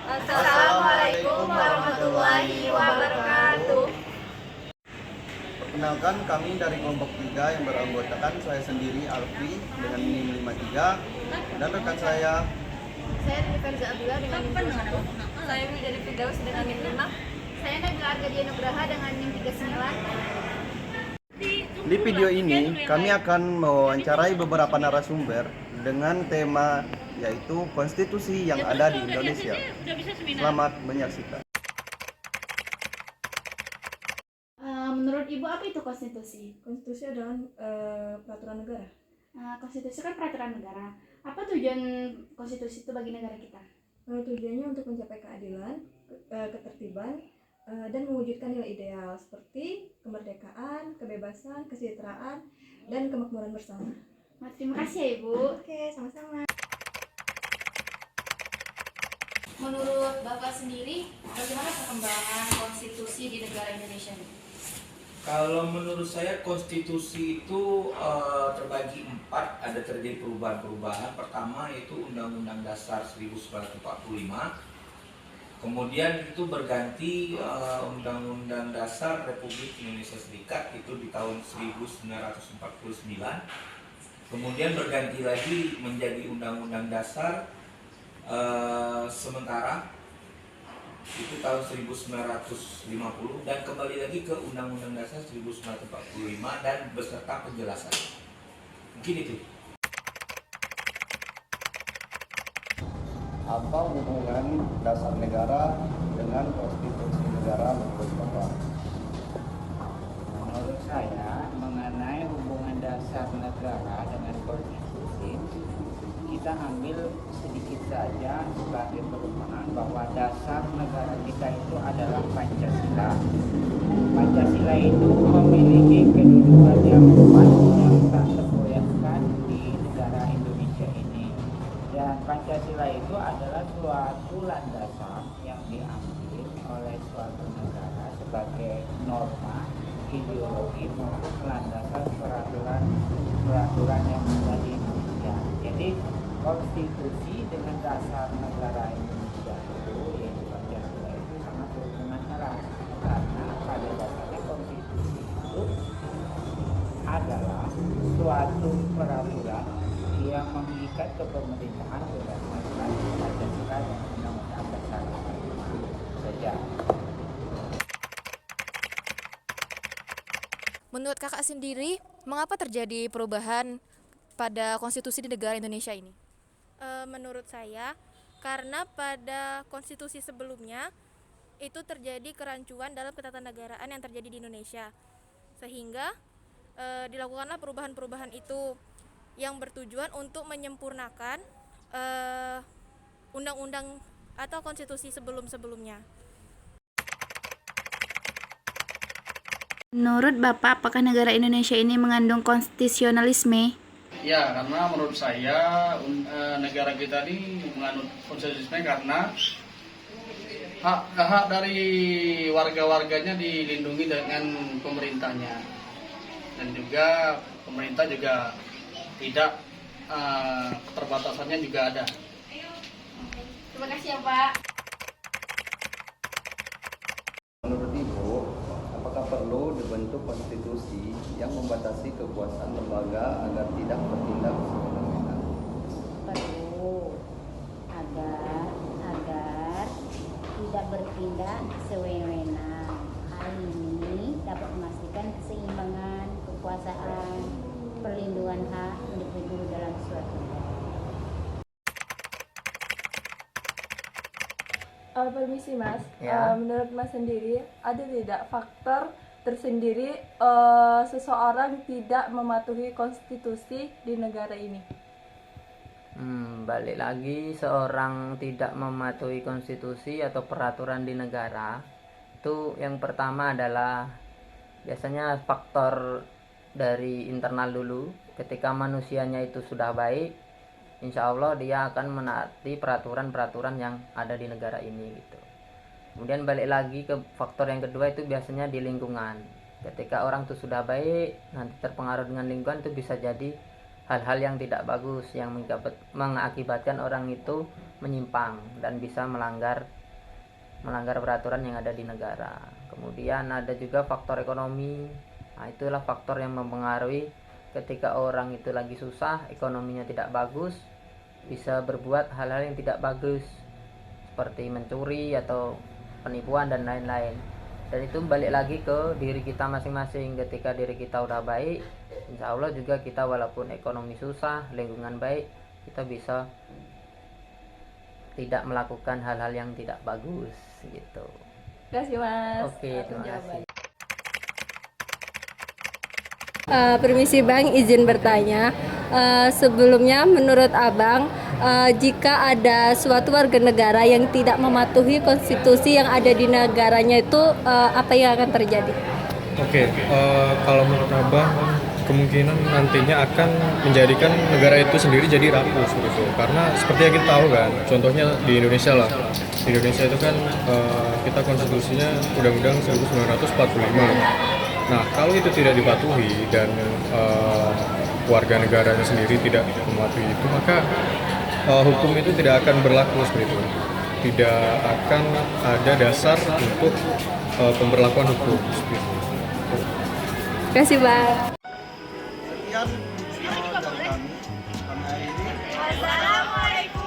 Assalamualaikum warahmatullahi wabarakatuh. Perkenalkan, kami dari kelompok 3 yang beranggotakan saya sendiri Alfi dengan NIM 53 dan rekan saya Firza Abdullah dengan NIM 21. Saya Widya Firdaus dengan NIM 5. Saya Nabila Argadia Nugraha dengan NIM 39. Di video ini kami akan mewawancarai beberapa narasumber dengan tema yaitu konstitusi yang ada di Indonesia. Selamat menyaksikan. Menurut Ibu apa itu konstitusi? Konstitusi adalah peraturan negara. Konstitusi kan peraturan negara. Apa tujuan konstitusi itu bagi negara kita? Tujuannya untuk mencapai keadilan, ketertiban, dan mewujudkan nilai ideal seperti kemerdekaan, kebebasan, kesejahteraan, dan kemakmuran bersama. Terima kasih ya Ibu. Oke, sama-sama. Menurut Bapak sendiri, bagaimana perkembangan konstitusi di negara Indonesia ini? Kalau menurut saya konstitusi itu terbagi 4, ada terjadi perubahan-perubahan. Pertama yaitu Undang-Undang Dasar 1945. Kemudian itu berganti Undang-Undang Dasar Republik Indonesia Serikat itu di tahun 1949. Kemudian berganti lagi menjadi Undang-Undang Dasar sementara itu tahun 1950 dan kembali lagi ke Undang-Undang Dasar 1945 dan beserta penjelasan. Mungkin itu. Apa hubungan dasar negara dengan konstitusi negara menurut Bapak? Menurut saya, mengenai hubungan dasar negara dengan konstitusi, kita ambil sedikit saja sebagai perumpamaan bahwa dasar negara kita itu adalah Pancasila. Pancasila itu memiliki kedudukan yang kuat yang tak tergoyahkan di negara Indonesia ini. Dan Pancasila itu adalah suatu landasan yang diambil oleh suatu negara sebagai norma ideologi maupun landasan peraturan yang ada di Indonesia. Jadi konstitusi dengan dasar negara Indonesia itu yaitu Pancasila itu sangat berhubungan erat karena pada dasarnya konstitusi itu adalah suatu peraturan yang mengikat kepemerintahan berdasarkan Pancasila dan Undang-Undang Dasar saja. Menurut kakak sendiri, mengapa terjadi perubahan pada konstitusi di negara Indonesia ini? Menurut saya, karena pada konstitusi sebelumnya itu terjadi kerancuan dalam ketatanegaraan yang terjadi di Indonesia, sehingga dilakukanlah perubahan-perubahan itu yang bertujuan untuk menyempurnakan undang-undang atau konstitusi sebelum-sebelumnya. Menurut Bapak, apakah negara Indonesia ini mengandung konstitusionalisme? Ya, karena menurut saya negara kita ini menganut konstitusionalisme karena hak dari warga-warganya dilindungi dengan pemerintahnya, dan juga pemerintah juga tidak keterbatasannya juga ada. Terima kasih ya Pak. Menurut Ibu, apakah perlu dibentuk konstitusi yang membatasi kekuasaan lembaga agar tidak bertindak semena-mena? Perlu agar tidak bertindak sewenang-wenang. Hal ini dapat memastikan keseimbangan kekuasaan, perlindungan hak individu dalam suatu negara. Permisi Mas, Ya. menurut Mas sendiri ada tidak faktor tersendiri seseorang tidak mematuhi konstitusi di negara ini? Balik lagi, seorang tidak mematuhi konstitusi atau peraturan di negara itu yang pertama adalah biasanya faktor dari internal dulu. Ketika manusianya itu sudah baik, insya Allah dia akan menaati peraturan-peraturan yang ada di negara ini gitu. Kemudian balik lagi ke faktor yang kedua itu biasanya di lingkungan. Ketika orang itu sudah baik, nanti terpengaruh dengan lingkungan itu bisa jadi hal-hal yang tidak bagus yang mengakibatkan orang itu menyimpang dan bisa melanggar peraturan yang ada di negara. Kemudian ada juga faktor ekonomi. Nah, itulah faktor yang mempengaruhi ketika orang itu lagi susah, ekonominya tidak bagus, bisa berbuat hal-hal yang tidak bagus seperti mencuri atau penipuan dan lain-lain. Dan itu balik lagi ke diri kita masing-masing. Ketika diri kita udah baik, insya Allah juga kita walaupun ekonomi susah, lingkungan baik, kita bisa tidak melakukan hal-hal yang tidak bagus gitu. Terima kasih Mas. Oke, terima kasih. Permisi Bang, izin bertanya. Sebelumnya menurut Abang, jika ada suatu warga negara yang tidak mematuhi konstitusi yang ada di negaranya itu, apa yang akan terjadi? Oke, kalau menurut Abang, kemungkinan nantinya akan menjadikan negara itu sendiri jadi rapuh gitu. Karena seperti yang kita tahu kan, contohnya di Indonesia lah. Di Indonesia itu kan kita konstitusinya Undang-Undang 1945. Nah, kalau itu tidak dipatuhi dan warga negaranya sendiri tidak mematuhi itu, maka hukum itu tidak akan berlaku seperti itu. Tidak akan ada dasar untuk pemberlakuan hukum seperti itu. Terima kasih Bang. Sekian dari kami. Kami akhiri. Wassalamualaikum